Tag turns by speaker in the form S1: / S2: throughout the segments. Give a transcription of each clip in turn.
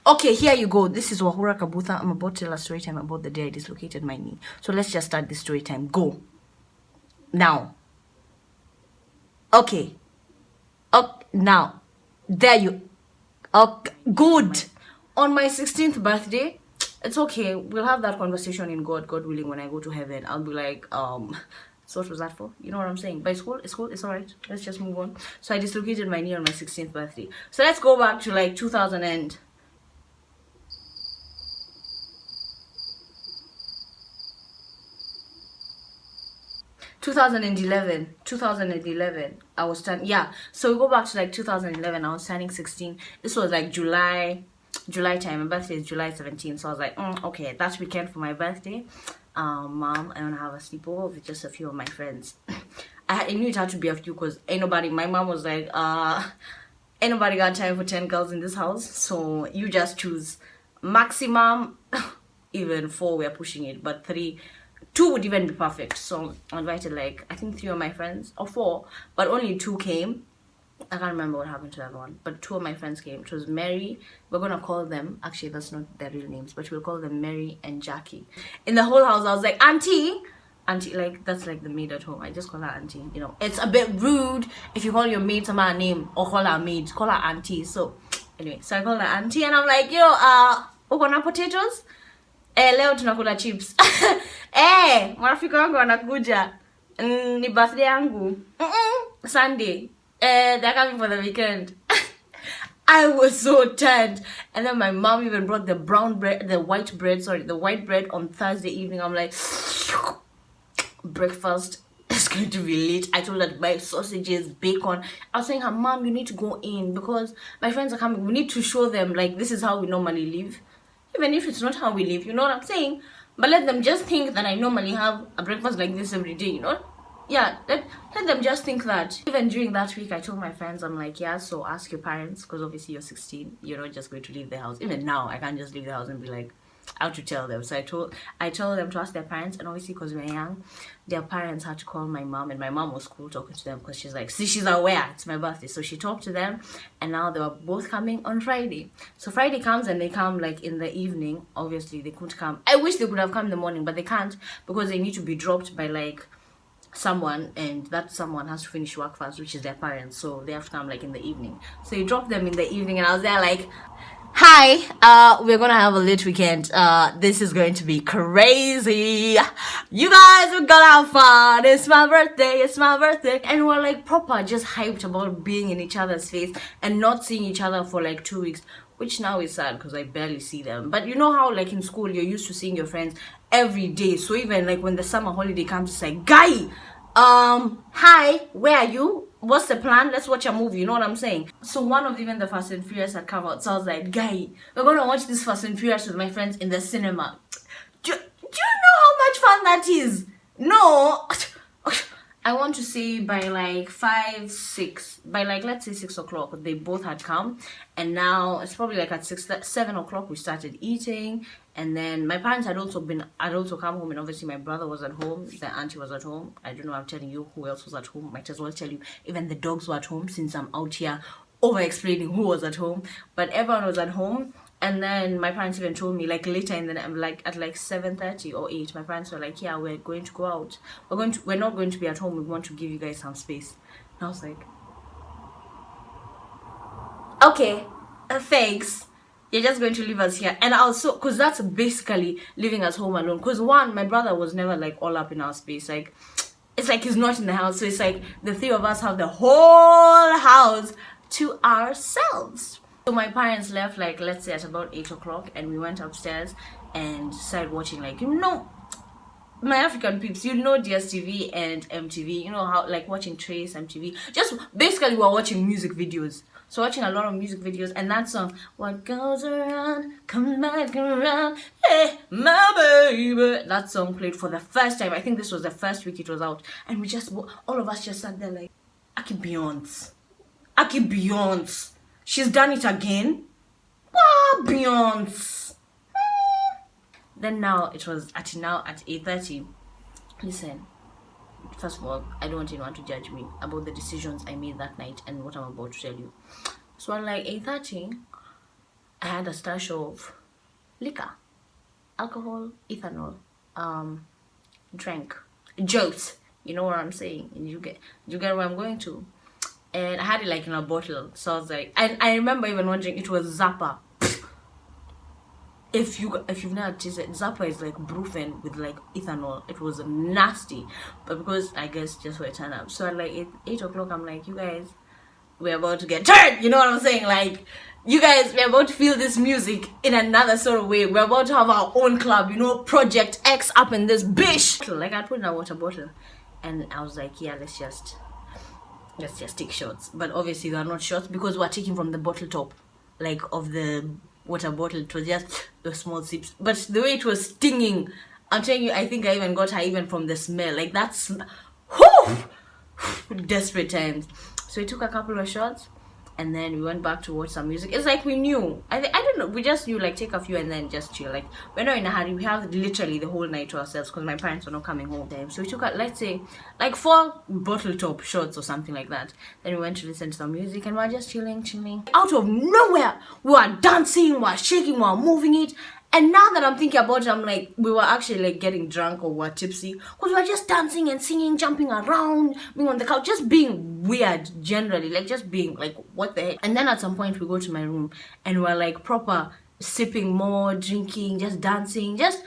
S1: Okay, here you go. This is Wahura Kabutha. I'm about to tell a story time about the day I dislocated my knee. So let's just start this story time. Go. Now. Okay. Okay. Now. There you. Okay. Good. On my 16th birthday, it's okay. We'll have that conversation in God willing, when I go to heaven. I'll be like, so what was that for? You know what I'm saying? But it's cool. It's cool. It's alright. Let's just move on. So I dislocated my knee on my 16th birthday. So let's go back to like 2011 I was turning, yeah, so we go back to like 2011. I was turning 16. This was like July time. My birthday is July 17th, so I was like, okay, that's weekend for my birthday. Mom, I want to have a sleepover with just a few of my friends. I knew it had to be a few because my mom was like, ain't nobody got time for 10 girls in this house, so you just choose. Maximum even 4, we're pushing it, but 2 would even be perfect. So I invited like, I think 3 of my friends, or 4, but only 2 came. I can't remember what happened to everyone, but 2 of my friends came. It was Mary. We're gonna call them, actually that's not their real names, but we'll call them Mary and Jackie. In the whole house I was like, auntie, like that's like the maid at home. I just call her auntie. You know, it's a bit rude if you call your maid some name or call her maid, call her auntie. So anyway, so I called her auntie and I'm like, yo, uko na potatoes? Leo tunakula chips. Marafiki wangu wanakuja. Ni birthday yangu. Sunday. They're coming for the weekend. I was so tired. And then my mom even brought the white bread on Thursday evening. I'm like, breakfast is going to be late. I told her to buy sausages, bacon. I was saying, her mom, you need to go in because my friends are coming. We need to show them like this is how we normally live. Even if it's not how we live, you know what I'm saying? But let them just think that I normally have a breakfast like this every day, you know? Yeah, let them just think that. Even during that week, I told my friends, I'm like, yeah, so ask your parents, because obviously you're 16, you're not just going to leave the house. Even now, I can't just leave the house and be like, how to tell them. So I told them to ask their parents, and obviously because we were young, their parents had to call my mom, and my mom was cool talking to them because she's like, see, she's aware it's my birthday. So she talked to them, and now they were both coming on Friday. So Friday comes and they come like in the evening. Obviously they couldn't come. I wish they could have come in the morning, but they can't because they need to be dropped by like someone, and that someone has to finish work first, which is their parents, so they have to come like in the evening. So you drop them in the evening, and I was there like, hi, we're gonna have a late weekend. This is going to be crazy. You guys are gonna have fun. It's my birthday. And we're like proper just hyped about being in each other's face and not seeing each other for like 2 weeks, which now is sad because I barely see them. But you know how like in school you're used to seeing your friends every day, so even like when the summer holiday comes, it's like, guy, hi, where are you? What's the plan? Let's watch a movie. You know what I'm saying? So one of even the Fast and Furious had come out, so I was like, guy, we're gonna watch this Fast and Furious with my friends in the cinema. Do you know how much fun that is? No. I want to say by like 5, 6, by like let's say 6 o'clock, they both had come, and now it's probably like at 7 o'clock we started eating, and then my parents had also come home, and obviously my brother was at home, the auntie was at home. I don't know, I'm telling you who else was at home. Might as well tell you, even the dogs were at home since I'm out here over explaining who was at home, but everyone was at home. And then my parents even told me like later in the night, like at like 7:30 or 8, my parents were like, yeah, we're going to go out, we're not going to be at home, we want to give you guys some space. And I was like, okay, thanks, you're just going to leave us here. And also because that's basically leaving us home alone, because one, my brother was never like all up in our space. Like it's like he's not in the house, so it's like the 3 of us have the whole house to ourselves. So my parents left like let's say at about 8 o'clock, and we went upstairs and started watching, like, you know, my African peeps, you know, DSTV and MTV, you know how like watching Trace, MTV, just basically we're watching music videos. So watching a lot of music videos, and that song, what goes around comes back around, hey my baby, that song played for the first time. I think this was the first week it was out, and we just, all of us just sat there like, Aki Beyonce, she's done it again. Wow, Beyonce. Then now it was at 8:30. Listen, first of all, I don't want anyone to judge me about the decisions I made that night and what I'm about to tell you. So at like 8:30, I had a stash of liquor, alcohol, ethanol, drink, jokes. You know what I'm saying? And you get where I'm going to. And I had it like in a bottle. So I was like, and I remember even wondering, it was Zappa. If you've never tasted Zappa, is like brufen with like ethanol. It was nasty, but because I guess just for a turn up. So at like 8 o'clock, I'm like, you guys, we're about to get turned. You know what I'm saying? Like, you guys, we're about to feel this music in another sort of way. We're about to have our own club, you know, Project X up in this bitch. Like, I put in a water bottle, and I was like, yeah, let's just take shots. But obviously they're not shots because we're taking from the bottle top, like of the water bottle. It was just the small sips, but the way it was stinging, I'm telling you, I think I even got her even from the smell. Like, that's desperate times. So we took a couple of shots, and then we went back to watch some music. It's like we knew, I don't know, we just knew, like, take a few and then just chill. Like, we're not in a hurry. We have literally the whole night to ourselves because my parents were not coming home then. So we took, let's say, like 4 bottle top shots or something like that. Then we went to listen to some music, and we're just chilling. Out of nowhere, we were dancing, we were shaking, we were moving it. And now that I'm thinking about it, I'm like, we were actually like getting drunk or were tipsy because we were just dancing and singing, jumping around, being on the couch, just being weird generally, like just being like, what the heck. And then at some point we go to my room and we're like proper sipping more, drinking, just dancing, just,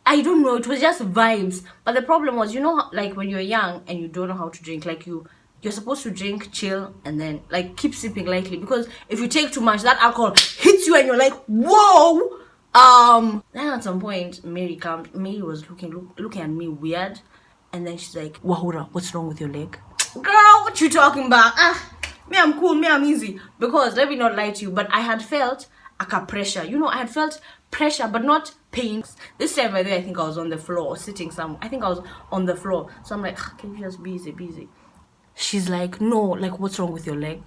S1: I don't know, it was just vibes. But the problem was, you know, like when you're young and you don't know how to drink, like you're supposed to drink, chill, and then like keep sipping lightly, because if you take too much, that alcohol hits you and you're like, whoa. Then at some point Mary was looking at me weird, and then she's like, Wahura, what's wrong with your leg? Girl, what you talking about? Me, I'm cool, me, I'm easy. Because let me not lie to you, but I had felt a pressure. You know, I had felt pressure but not pain. This time by the way, I think I was on the floor sitting somewhere. I think I was on the floor. So I'm like, can you just be easy? She's like, no, like, what's wrong with your leg?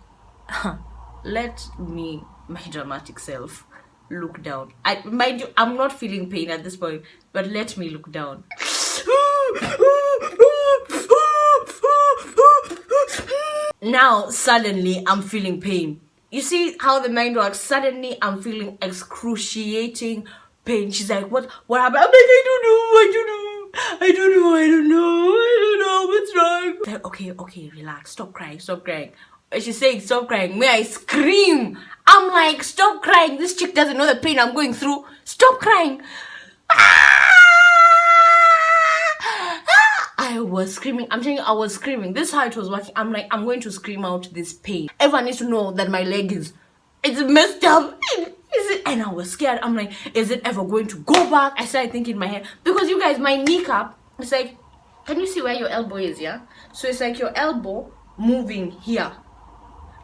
S1: Let me, my dramatic self, look down. Mind you, I'm not feeling pain at this point, but let me look down. Now suddenly I'm feeling pain. You see how the mind works? Suddenly I'm feeling excruciating pain. She's like, what happened? I'm like, I don't know what's wrong. Like, okay, relax, stop crying. She's saying stop crying. May I scream? I'm like, stop crying. This chick doesn't know the pain I'm going through. Stop crying. I was screaming. I'm telling you, I was screaming. This is how it was working. I'm like, I'm going to scream out this pain. Everyone needs to know that my leg it's messed up. And I was scared. I'm like, is it ever going to go back? I started thinking in my head, because you guys, my kneecap, it's like, can you see where your elbow is? Yeah, so it's like your elbow moving here.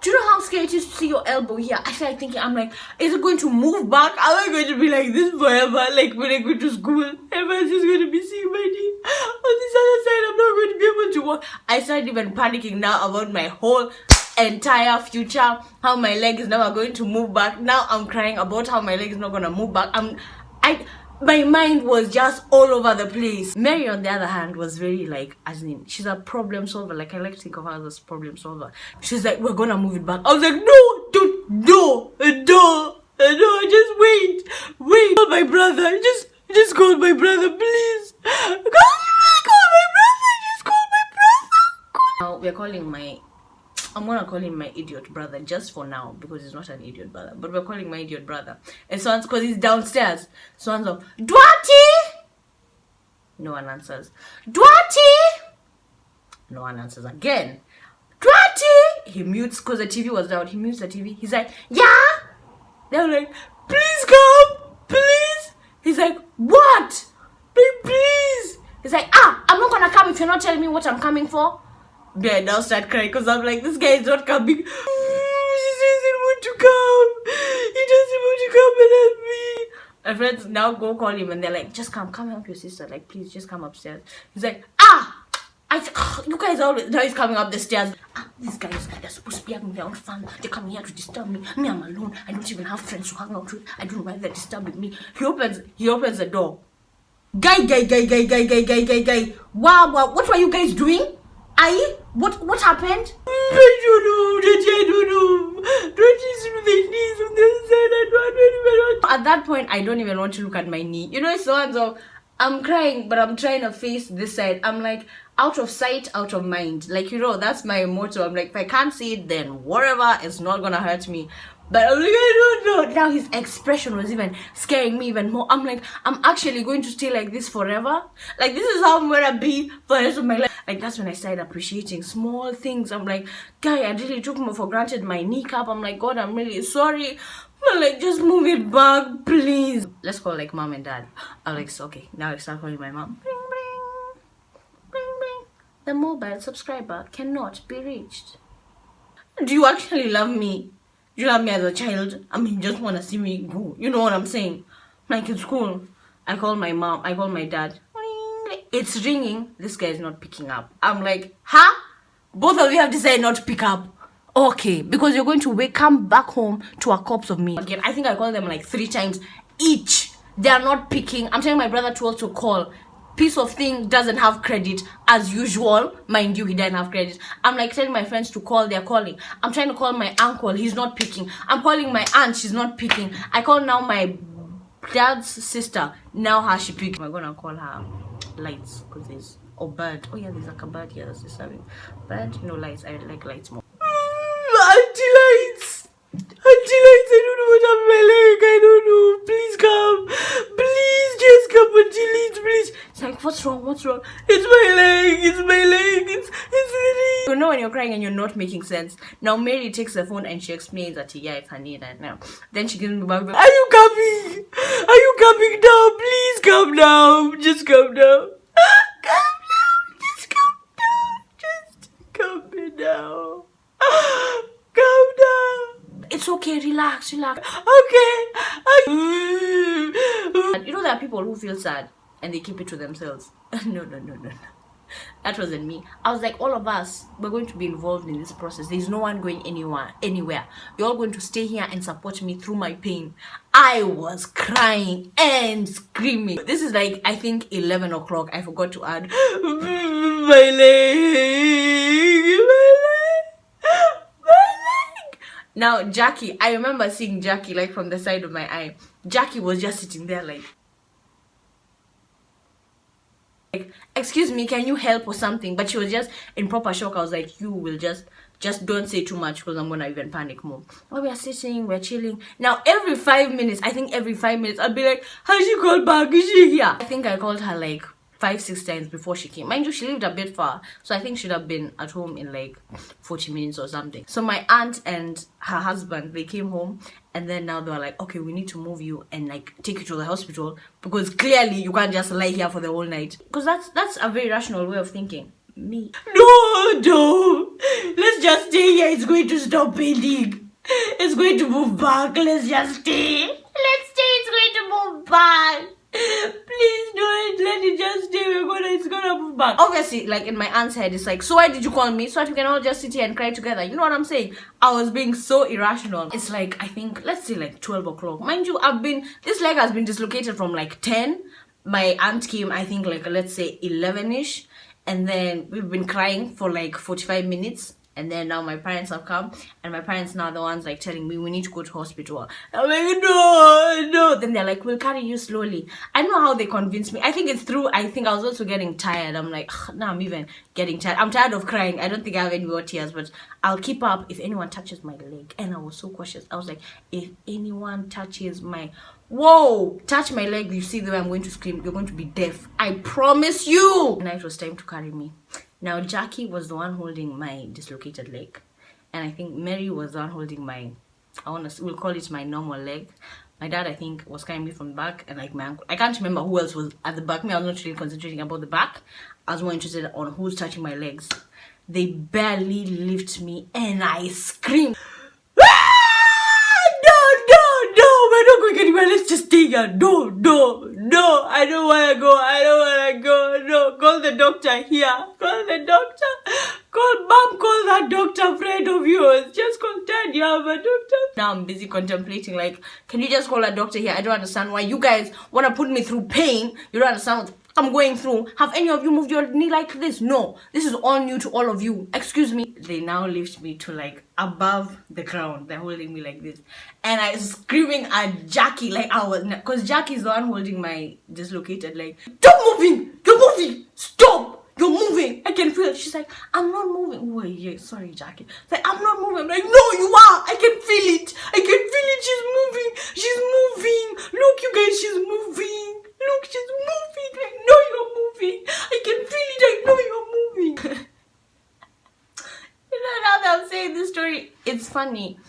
S1: Do you know how scary it is to see your elbow here? I started thinking, I'm like, is it going to move back? Am I going to be like this forever? Like when I go to school, everyone's just going to be seeing my knee. On this other side, I'm not going to be able to walk. I started even panicking now about my whole entire future, how my leg is never going to move back. Now I'm crying about how my leg is not going to move back. My mind was just all over the place. Mary, on the other hand, was very like, as in, she's a problem solver. Like, I like to think of her as a problem solver. She's like, we're gonna move it back. I was like, no, just wait. Call my brother. Just call my brother, please. Call my brother. Just call my brother. Now we're calling I'm gonna call him my idiot brother just for now, because he's not an idiot brother, but we're calling my idiot brother. And so because he's downstairs, so I'm like, Duarte! No one answers. Duarte! No one answers again. Duarte! He mutes because the TV was down. He mutes the TV. He's like, yeah? They're like, please come, please. He's like, what? Please. He's like, I'm not gonna come if you're not telling me what I'm coming for. Yeah, now start crying because I'm like, this guy is not coming. He doesn't want to come. He doesn't want to come and help me. My friends now go call him and they're like, just come help your sister. Like, please, just come upstairs. He's like, you guys always, now he's coming up the stairs. These guys, they're supposed to be having their own fun. They're coming here to disturb me. Me, I'm alone. I don't even have friends to hang out with. I don't know why they're disturbing me. He opens the door. Guy. Wow, what were you guys doing? What happened? I don't know. don't you see my knees on the other side? I don't even want. At that point, I don't even want to look at my knee. You know, it's the ones of I'm crying, but I'm trying to face this side. I'm like, out of sight, out of mind. Like, you know, that's my motto. I'm like, if I can't see it, then whatever, it's not gonna hurt me. But I'm like, I don't know. Now his expression was even scaring me even more. I'm like, I'm actually going to stay like this forever. Like, this is how I'm gonna be for the rest of my life. Like, that's when I started appreciating small things. I'm like, guy, I really took more for granted my kneecap. I'm like, God, I'm really sorry. But like, just move it back, please. Let's call like mom and dad. I'm like, so, okay, now I start calling my mom. Bring, bring, bring, bring. The mobile subscriber cannot be reached. Do you actually love me? You love me as a child? I mean, you just want to see me go. You know what I'm saying? Like, it's cool. I call my mom. I call my dad. It's ringing. This guy is not picking up. I'm like, huh? Both of you have decided not to pick up. Okay, because you're going to come back home to a corpse of me. Again, I think I called them like 3 times each. They are not picking. I'm telling my brother to also call. Piece of thing doesn't have credit as usual. Mind you, he doesn't have credit. I'm like telling my friends to call, they're calling. I'm trying to call my uncle, he's not picking. I'm calling my aunt, she's not picking. I call now my dad's sister, now how she pick. I'm gonna call her Lights, because there's bird. Oh yeah, there's like a bird here that's disturbing. Bird, no lights. I like lights more. Auntie Lights, I don't know what happened to my leg. I don't know. Please come. Please just come, Auntie Lights, please. It's like, what's wrong? What's wrong? It's my leg. It's my leg. It's really. You know when you're crying and you're not making sense. Now Mary takes the phone and she explains that yeah, it's her knee right now. Then she gives me back. Are you coming? Are you coming down? Please come down. Just come down. Come down. Just come down. Just come down. Calm down. It's okay. Relax. Okay. You know there are people who feel sad and they keep it to themselves. No. That wasn't me. I was like, all of us, we're going to be involved in this process. There's no one going anywhere. You're all going to stay here and support me through my pain. I was crying and screaming. This is like, I think 11 o'clock. I forgot to add my leg. Now Jackie, I remember seeing Jackie like from the side of my eye. Jackie was just sitting there like, excuse me, can you help or something? But she was just in proper shock. I was like, you will just don't say too much because I'm gonna even panic more. While we are sitting, we're chilling. Now every 5 minutes, I think every 5 minutes, I'll be like, has she called back? Is she here? I think I called her like 5-6 times before she came. Mind you, she lived a bit far, so I think she'd have been at home in like 40 minutes or something. So my aunt and her husband, they came home, and then now they were like, okay, we need to move you and like take you to the hospital because clearly you can't just lie here for the whole night. Because that's a very rational way of thinking. Me, no, let's just stay here. It's going to stop bleeding. It's going to move back. Let's just stay. It's going to move back. Please don't let it just stay. It's gonna move back. Obviously, like in my aunt's head, it's like, so why did you call me? So that we can all just sit here and cry together. You know what I'm saying? I was being so irrational. It's like, I think, let's say like 12 o'clock. Mind you, this leg has been dislocated from like 10. My aunt came, I think like, let's say 11ish. And then we've been crying for like 45 minutes. And then now my parents have come, and my parents now the ones like telling me we need to go to hospital. I'm like, no. Then they're like, we'll carry you slowly. I don't know how they convinced me. I think it's through. I think I was also getting tired. I'm like, now I'm even getting tired. I'm tired of crying. I don't think I have any more tears, but I'll keep up if anyone touches my leg. And I was so cautious. I was like, if anyone touches my touch my leg, you see the way I'm going to scream, you're going to be deaf. I promise you. Now it was time to carry me. Now Jackie was the one holding my dislocated leg, and I think Mary was the one holding we'll call it my normal leg. My dad, I think, was carrying me from the back, and like my uncle. I can't remember who else was at the back. I was not really concentrating about the back. I was more interested on who's touching my legs. They barely lift me, and I screamed. We're not going anywhere. Let's just stay here. No. I don't want to go. No. Call the doctor here. Call the doctor. Call mom. Call that doctor friend of yours. Just call dad. You have a doctor. Now I'm busy contemplating. Like, can you just call a doctor here? I don't understand why you guys want to put me through pain. You don't understand what I'm going through. Have any of you moved your knee like this? No. This is all new to all of you. Excuse me. They now lift me to like above the ground. They're holding me like this. And I was screaming at Jackie like I was, because Jackie's the one holding my dislocated leg. Stop moving! You're moving! Stop! You're moving. I can feel it. She's like, I'm not moving. Wait, yeah, sorry, Jackie. Like, I'm not moving. I'm like, no, you are. I can feel it. I can feel it. She's moving. She's moving. Look, you guys, she's moving. Look, she's moving. I know you're moving. I can feel it. I know you're moving. You know, now that I'm saying this story, it's funny.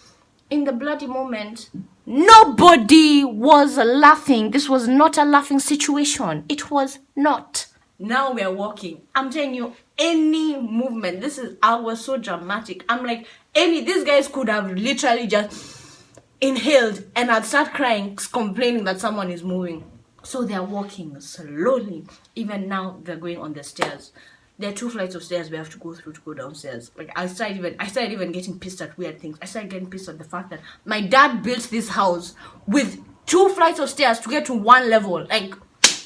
S1: In the bloody moment, nobody was laughing. This was not a laughing situation. It was not. Now we're walking. I'm telling you, any movement. I was so dramatic. I'm like, these guys could have literally just inhaled and I'd start crying, complaining that someone is moving. So they're walking slowly. Even now, they're going on the stairs. There are 2 flights of stairs we have to go through to go downstairs. Like, I started even getting pissed at weird things. I started getting pissed at the fact that my dad built this house with 2 flights of stairs to get to 1 level. Like,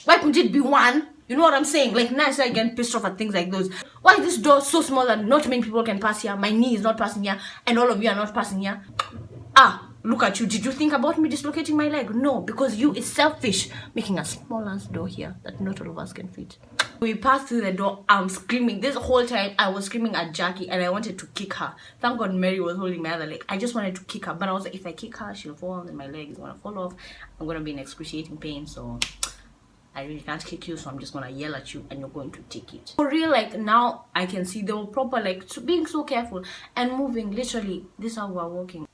S1: why couldn't it be 1? You know what I'm saying? Like, now I start getting pissed off at things like those. Why is this door so small that not many people can pass here? My knee is not passing here, and all of you are not passing here. Look at you. Did you think about me dislocating my leg? No, because you is selfish, making a small ass door here that not all of us can fit. We passed through the door. I'm screaming. This whole time I was screaming at Jackie and I wanted to kick her. Thank God Mary was holding my other leg. I just wanted to kick her, but I was like, if I kick her, she'll fall and my leg is gonna fall off. I'm gonna be in excruciating pain, so I really can't kick you, so I'm just gonna yell at you and you're going to take it. For real, like, now I can see they were proper, like, being so careful and moving. Literally, this is how we're walking.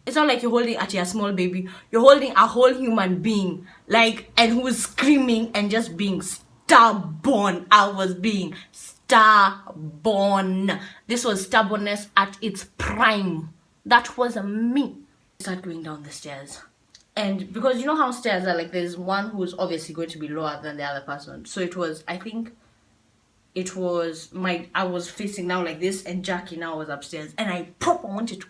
S1: It's not like you're holding at your small baby. You're holding a whole human being, like, and who's screaming and just being stubborn. I was being stubborn. This was stubbornness at its prime. That was me. Start going down the stairs, and because you know how stairs are, like, there's one who's obviously going to be lower than the other person. So it was, I think it was I was facing now like this, and Jackie now was upstairs, and I wanted to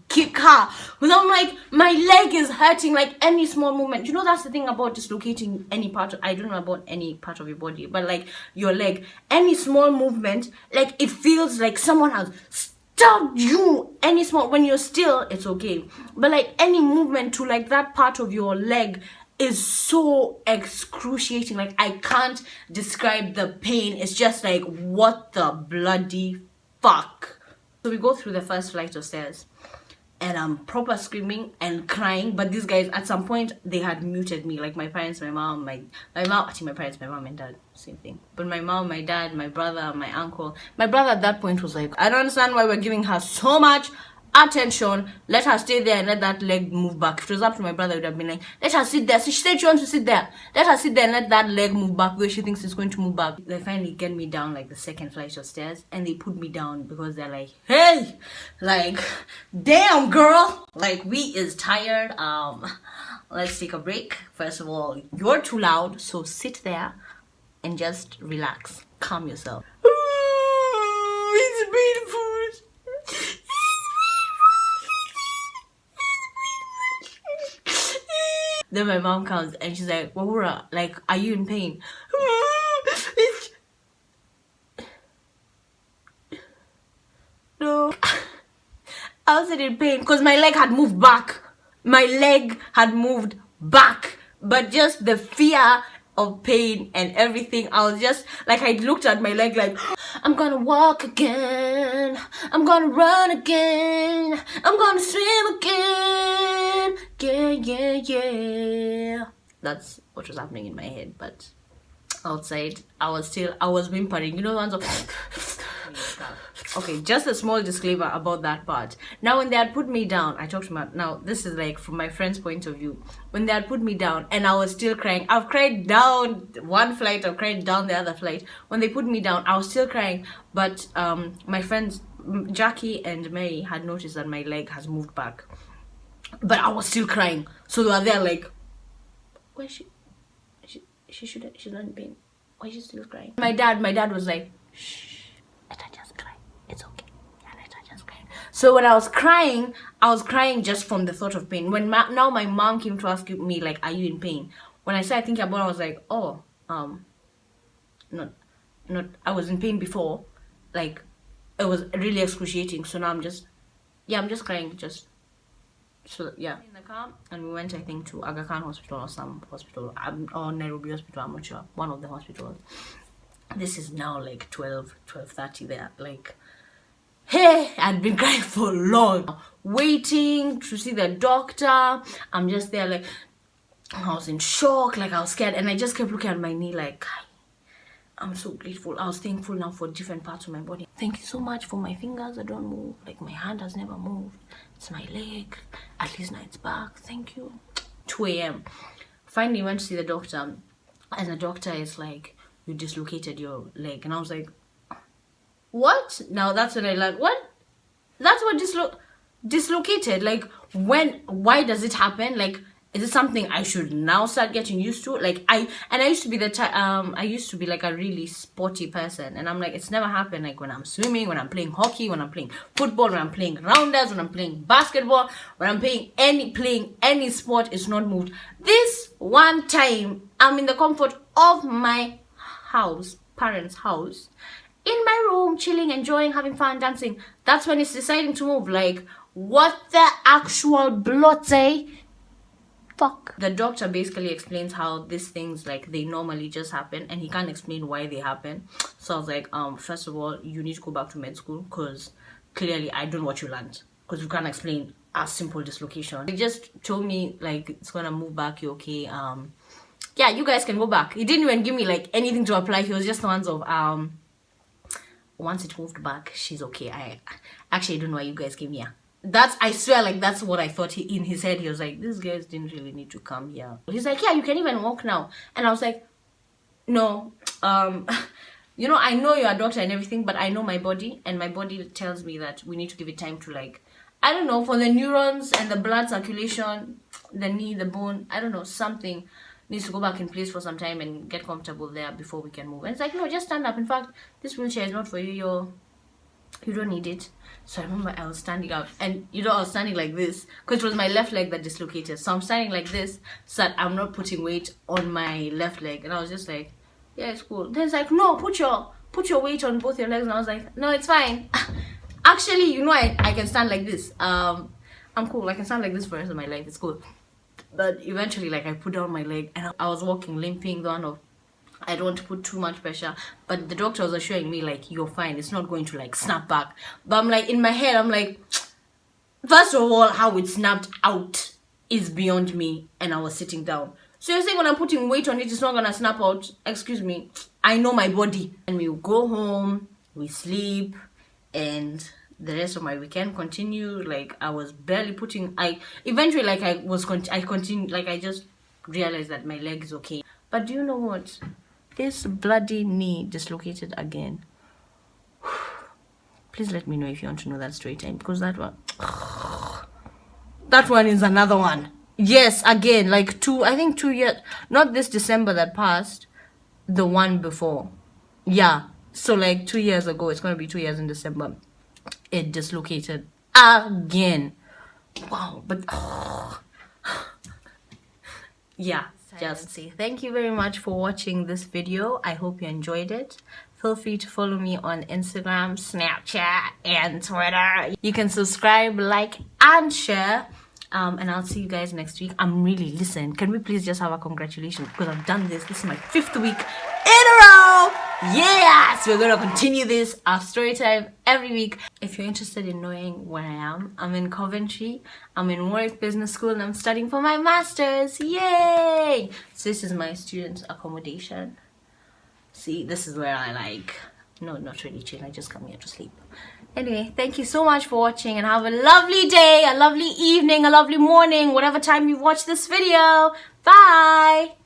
S1: kick her because I'm like, my leg is hurting. Like, any small movement, you know, that's the thing about dislocating any part of, I don't know about any part of your body, but like your leg, any small movement, like, it feels like someone has stabbed you. Any small, when you're still, it's okay, but like any movement to like that part of your leg is so excruciating. Like, I can't describe the pain. It's just like, what the bloody fuck. So we go through the first flight of stairs and I'm proper screaming and crying, but these guys at some point they had muted me. Like, my parents, my mom, my parents, my mom and dad, same thing, but my mom, my dad, my brother, my uncle. My brother at that point was like, I don't understand why we're giving her so much attention. Let her stay there and let that leg move back. If it was up to my brother, I would have been like, let her sit there. So she said she wants to sit there. Let her sit there and let that leg move back where she thinks it's going to move back. They finally get me down like the second flight of stairs, and they put me down because they're like, hey, like, damn girl, like, we is tired. Let's take a break. First of all, you're too loud, so sit there and just relax, calm yourself. Ooh, it's beautiful. Then my mom comes and she's like, Wahura, like, are you in pain? No. I wasn't in pain because my leg had moved back. My leg had moved back. But just the fear of pain and everything, I was just like, I looked at my leg like, I'm gonna walk again, I'm gonna run again, I'm gonna swim again, yeah. That's what was happening in my head, but outside I was whimpering, you know, the ones of okay, just a small disclaimer about that part. Now, when they had put me down, I talked about, now this is like from my friend's point of view, when they had put me down and I was still crying. I've cried down one flight, I've cried down the other flight. When they put me down, I was still crying, but my friends Jackie and Mary had noticed that my leg has moved back, but I was still crying. So they were there like, why is she's not in pain, why is she still crying? My dad was like, shh, let her just cry, it's okay, yeah, let her just cry. So when I was crying just from the thought of pain. When now my mom came to ask me, like, are you in pain? When I started thinking about it, I was like, oh, not, I was in pain before. Like, it was really excruciating. So now I'm just crying, so yeah. In the car, and we went, I think, to Aga Khan Hospital or some hospital, or Nairobi Hospital, I'm not sure, one of the hospitals. This is now like 12:30 there. Like, hey, I'd been crying for long, waiting to see the doctor. I'm just there, like, I was in shock, like, I was scared, and I just kept looking at my knee, like, I'm so grateful. I was thankful now for different parts of my body. Thank you so much for my fingers that don't move. Like, my hand has never moved. It's my leg. At least now it's back. Thank you. 2 a.m. Finally went to see the doctor. And the doctor is like, you dislocated your leg. And I was like, what? Now that's when I learned, what? That's what dislocated? Like, why does it happen? Like, is it something I should now start getting used to? Like, I used to be I used to be like a really sporty person, and I'm like, it's never happened. Like, when I'm swimming, when I'm playing hockey, when I'm playing football, when I'm playing rounders, when I'm playing basketball, when I'm playing any sport, it's not moved. This one time, I'm in the comfort of my house, parents' house, in my room, chilling, enjoying, having fun, dancing. That's when it's deciding to move. Like, what the actual blotte? Fuck. The doctor basically explains how these things, like, they normally just happen, and he can't explain why they happen. So I was like, first of all, you need to go back to med school, because clearly I don't know what you learned, because you can't explain a simple dislocation. He just told me, like, it's gonna move back, you're okay. Yeah, you guys can go back. He didn't even give me, like, anything to apply. He was just the ones of once it moved back, she's okay. I actually don't know why you guys came here. I swear, like, that's what I thought. In his head, he was like, these guys didn't really need to come here. He's like, yeah, you can even walk now. And I was like, no, you know, I know you're a doctor and everything, but I know my body, and my body tells me that we need to give it time to, like, I don't know, for the neurons and the blood circulation, the knee, the bone, I don't know, something needs to go back in place for some time and get comfortable there before we can move. And it's like, no, just stand up. In fact, this wheelchair is not for you. You don't need it. So I remember I was standing up, and you know, I was standing like this because it was my left leg that dislocated. So I'm standing like this so that I'm not putting weight on my left leg. And I was just like, yeah, it's cool. Then it's like, no, put your weight on both your legs. And I was like, no, it's fine. Actually, you know, I can stand like this. I'm cool. I can stand like this for the rest of my life. It's cool. But eventually, like, I put down my leg, and I was walking limping, the one of, I don't want to put too much pressure, but the doctor was assuring me, like, you're fine, it's not going to, like, snap back. But I'm like, in my head, I'm like, first of all, how it snapped out is beyond me, and I was sitting down. So you're saying when I'm putting weight on it, it's not gonna snap out? Excuse me, I know my body. And we go home, we sleep, and the rest of my weekend continued. Like, I was barely putting, eventually, like, I continued, like, I just realized that my leg is okay. But do you know what? This bloody knee dislocated again. Please let me know if you want to know that story time, because that one is another one. Yes, again, like, I think 2 years, not this December that passed, the one before. Yeah, so like 2 years ago, it's gonna be 2 years in December, it dislocated again. Wow. But yeah, just say thank you very much for watching this video. I hope you enjoyed it. Feel free to follow me on Instagram, Snapchat, and Twitter. You can subscribe, like, and share. And I'll see you guys next week. Listen, can we please just have a congratulations, because I've done this. This is my 5th week in a row. Yes, we're gonna continue this, our story time, every week. If you're interested in knowing where I am, I'm in Coventry. I'm in Warwick Business School, and I'm studying for my master's. Yay! So this is my student accommodation. See, this is where I, like, no, not really chill, I just come here to sleep. Anyway, thank you so much for watching, and have a lovely day, a lovely evening, a lovely morning, whatever time you watch this video. Bye!